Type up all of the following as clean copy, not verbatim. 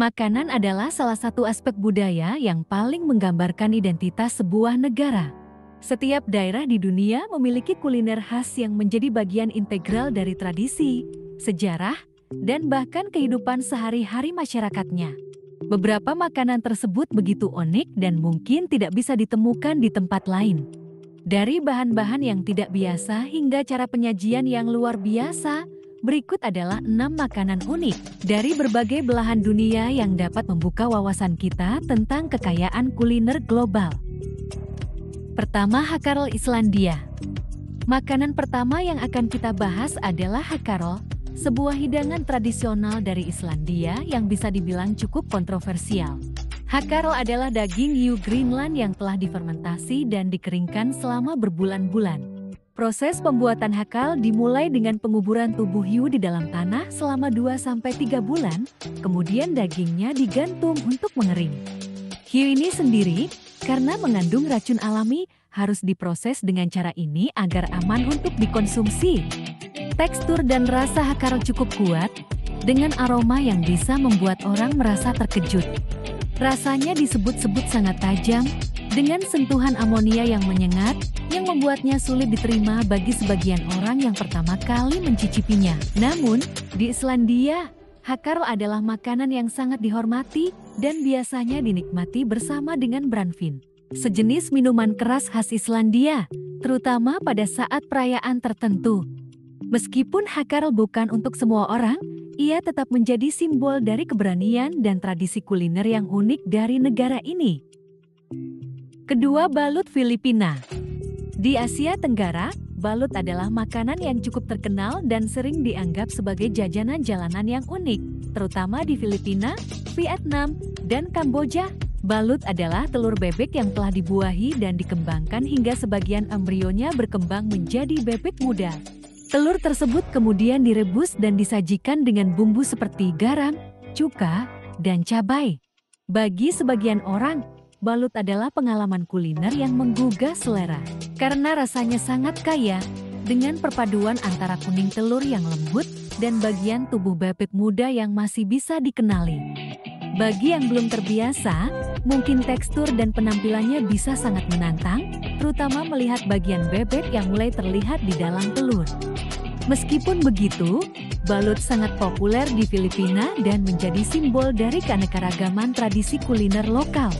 Makanan adalah salah satu aspek budaya yang paling menggambarkan identitas sebuah negara. Setiap daerah di dunia memiliki kuliner khas yang menjadi bagian integral dari tradisi, sejarah, dan bahkan kehidupan sehari-hari masyarakatnya. Beberapa makanan tersebut begitu unik dan mungkin tidak bisa ditemukan di tempat lain. Dari bahan-bahan yang tidak biasa hingga cara penyajian yang luar biasa, berikut adalah 6 makanan unik dari berbagai belahan dunia yang dapat membuka wawasan kita tentang kekayaan kuliner global. Pertama, hakarl Islandia. Makanan pertama yang akan kita bahas adalah hakarl, sebuah hidangan tradisional dari Islandia yang bisa dibilang cukup kontroversial. Hakarl adalah daging hiu Greenland yang telah difermentasi dan dikeringkan selama berbulan-bulan. Proses pembuatan hakarl dimulai dengan penguburan tubuh hiu di dalam tanah selama 2-3 bulan, kemudian dagingnya digantung untuk mengering. Hiu ini sendiri, karena mengandung racun alami, harus diproses dengan cara ini agar aman untuk dikonsumsi. Tekstur dan rasa hakarl cukup kuat, dengan aroma yang bisa membuat orang merasa terkejut. Rasanya disebut-sebut sangat tajam, dengan sentuhan amonia yang menyengat, yang membuatnya sulit diterima bagi sebagian orang yang pertama kali mencicipinya. Namun, di Islandia, hakarl adalah makanan yang sangat dihormati dan biasanya dinikmati bersama dengan brandvin, sejenis minuman keras khas Islandia, terutama pada saat perayaan tertentu. Meskipun hakarl bukan untuk semua orang, ia tetap menjadi simbol dari keberanian dan tradisi kuliner yang unik dari negara ini. Kedua, balut Filipina. Di Asia Tenggara, balut adalah makanan yang cukup terkenal dan sering dianggap sebagai jajanan jalanan yang unik, terutama di Filipina, Vietnam, dan Kamboja. Balut adalah telur bebek yang telah dibuahi dan dikembangkan hingga sebagian embrionya berkembang menjadi bebek muda. Telur tersebut kemudian direbus dan disajikan dengan bumbu seperti garam, cuka, dan cabai. Bagi sebagian orang, balut adalah pengalaman kuliner yang menggugah selera karena rasanya sangat kaya dengan perpaduan antara kuning telur yang lembut dan bagian tubuh bebek muda yang masih bisa dikenali. Bagi yang belum terbiasa, mungkin tekstur dan penampilannya bisa sangat menantang, terutama melihat bagian bebek yang mulai terlihat di dalam telur. Meskipun begitu, balut sangat populer di Filipina dan menjadi simbol dari keanekaragaman tradisi kuliner lokal.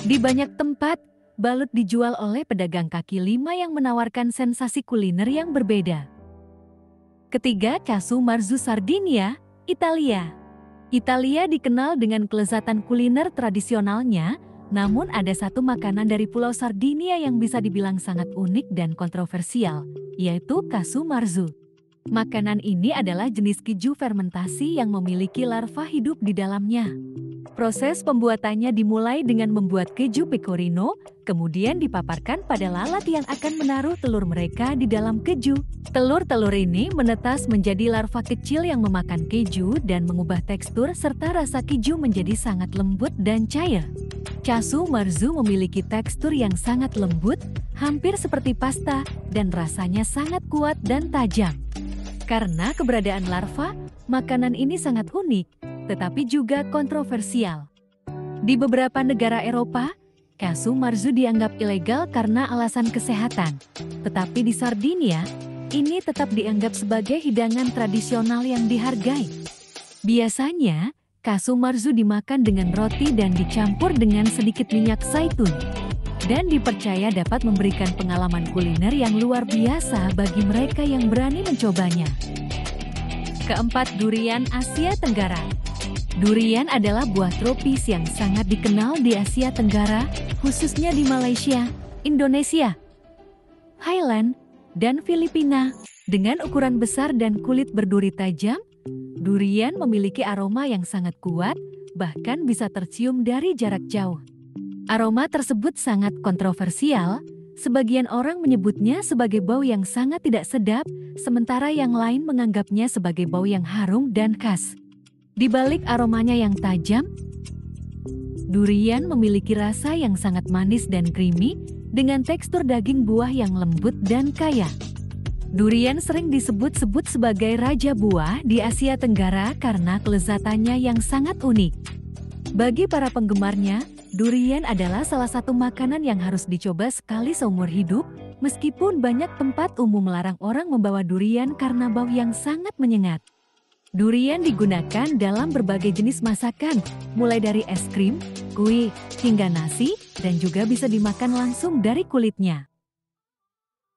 Di banyak tempat, balut dijual oleh pedagang kaki lima yang menawarkan sensasi kuliner yang berbeda. Ketiga, casu marzu Sardinia, Italia. Italia dikenal dengan kelezatan kuliner tradisionalnya, namun ada satu makanan dari Pulau Sardinia yang bisa dibilang sangat unik dan kontroversial, yaitu casu marzu. Makanan ini adalah jenis keju fermentasi yang memiliki larva hidup di dalamnya. Proses pembuatannya dimulai dengan membuat keju pecorino, kemudian dipaparkan pada lalat yang akan menaruh telur mereka di dalam keju. Telur-telur ini menetas menjadi larva kecil yang memakan keju dan mengubah tekstur serta rasa keju menjadi sangat lembut dan cair. Casu marzu memiliki tekstur yang sangat lembut, hampir seperti pasta, dan rasanya sangat kuat dan tajam. Karena keberadaan larva, makanan ini sangat unik, tetapi juga kontroversial. Di beberapa negara Eropa, casu marzu dianggap ilegal karena alasan kesehatan. Tetapi di Sardinia, ini tetap dianggap sebagai hidangan tradisional yang dihargai. Biasanya, casu marzu dimakan dengan roti dan dicampur dengan sedikit minyak zaitun. Dan dipercaya dapat memberikan pengalaman kuliner yang luar biasa bagi mereka yang berani mencobanya. Keempat, durian Asia Tenggara. Durian adalah buah tropis yang sangat dikenal di Asia Tenggara, khususnya di Malaysia, Indonesia, Thailand, dan Filipina. Dengan ukuran besar dan kulit berduri tajam, durian memiliki aroma yang sangat kuat, bahkan bisa tercium dari jarak jauh. Aroma tersebut sangat kontroversial, sebagian orang menyebutnya sebagai bau yang sangat tidak sedap, sementara yang lain menganggapnya sebagai bau yang harum dan khas. Di balik aromanya yang tajam, durian memiliki rasa yang sangat manis dan creamy, dengan tekstur daging buah yang lembut dan kaya. Durian sering disebut-sebut sebagai raja buah di Asia Tenggara karena kelezatannya yang sangat unik. Bagi para penggemarnya, durian adalah salah satu makanan yang harus dicoba sekali seumur hidup, meskipun banyak tempat umum melarang orang membawa durian karena bau yang sangat menyengat. Durian digunakan dalam berbagai jenis masakan, mulai dari es krim, kue, hingga nasi, dan juga bisa dimakan langsung dari kulitnya.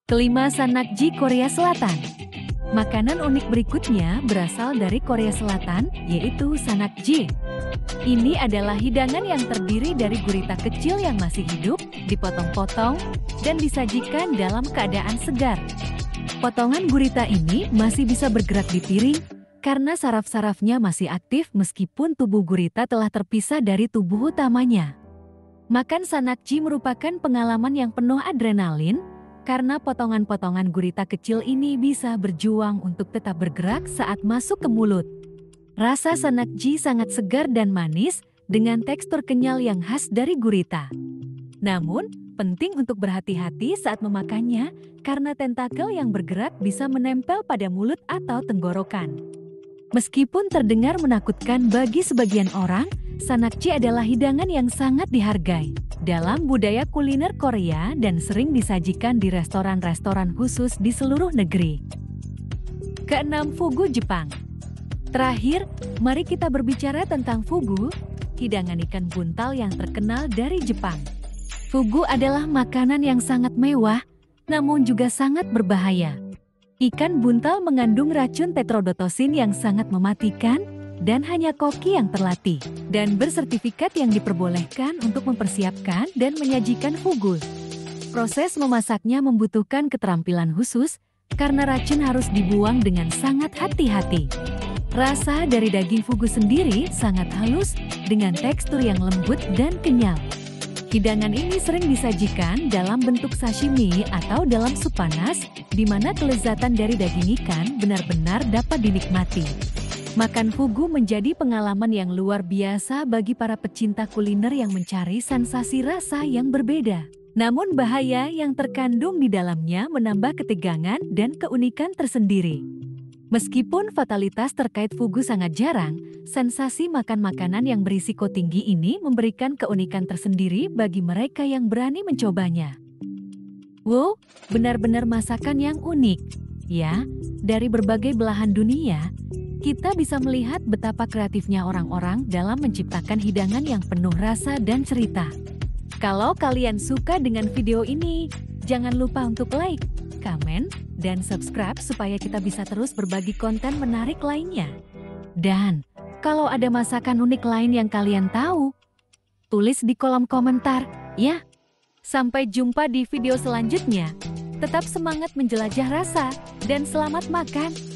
Kelima, Sanakji Korea Selatan. Makanan unik berikutnya berasal dari Korea Selatan, yaitu Sanakji. Ini adalah hidangan yang terdiri dari gurita kecil yang masih hidup, dipotong-potong, dan disajikan dalam keadaan segar. Potongan gurita ini masih bisa bergerak di piring, karena saraf-sarafnya masih aktif meskipun tubuh gurita telah terpisah dari tubuh utamanya. Makan Sanakji merupakan pengalaman yang penuh adrenalin, karena potongan-potongan gurita kecil ini bisa berjuang untuk tetap bergerak saat masuk ke mulut. Rasa Sanakji sangat segar dan manis, dengan tekstur kenyal yang khas dari gurita. Namun, penting untuk berhati-hati saat memakannya, karena tentakel yang bergerak bisa menempel pada mulut atau tenggorokan. Meskipun terdengar menakutkan bagi sebagian orang, Sanakji adalah hidangan yang sangat dihargai dalam budaya kuliner Korea dan sering disajikan di restoran-restoran khusus di seluruh negeri. Keenam, fugu Jepang. Terakhir, mari kita berbicara tentang fugu, hidangan ikan buntal yang terkenal dari Jepang. Fugu adalah makanan yang sangat mewah, namun juga sangat berbahaya. Ikan buntal mengandung racun tetrodotosin yang sangat mematikan, dan hanya koki yang terlatih dan bersertifikat yang diperbolehkan untuk mempersiapkan dan menyajikan fugu. Proses memasaknya membutuhkan keterampilan khusus, karena racun harus dibuang dengan sangat hati-hati. Rasa dari daging fugu sendiri sangat halus dengan tekstur yang lembut dan kenyal. Hidangan ini sering disajikan dalam bentuk sashimi atau dalam sup panas, di mana kelezatan dari daging ikan benar-benar dapat dinikmati. Makan fugu menjadi pengalaman yang luar biasa bagi para pecinta kuliner yang mencari sensasi rasa yang berbeda. Namun bahaya yang terkandung di dalamnya menambah ketegangan dan keunikan tersendiri. Meskipun fatalitas terkait fugu sangat jarang, sensasi makan makanan yang berisiko tinggi ini memberikan keunikan tersendiri bagi mereka yang berani mencobanya. Wow, benar-benar masakan yang unik. Ya, dari berbagai belahan dunia, kita bisa melihat betapa kreatifnya orang-orang dalam menciptakan hidangan yang penuh rasa dan cerita. Kalau kalian suka dengan video ini, jangan lupa untuk like, komen, dan subscribe supaya kita bisa terus berbagi konten menarik lainnya. Dan, kalau ada masakan unik lain yang kalian tahu, tulis di kolom komentar, ya. Sampai jumpa di video selanjutnya. Tetap semangat menjelajah rasa, dan selamat makan!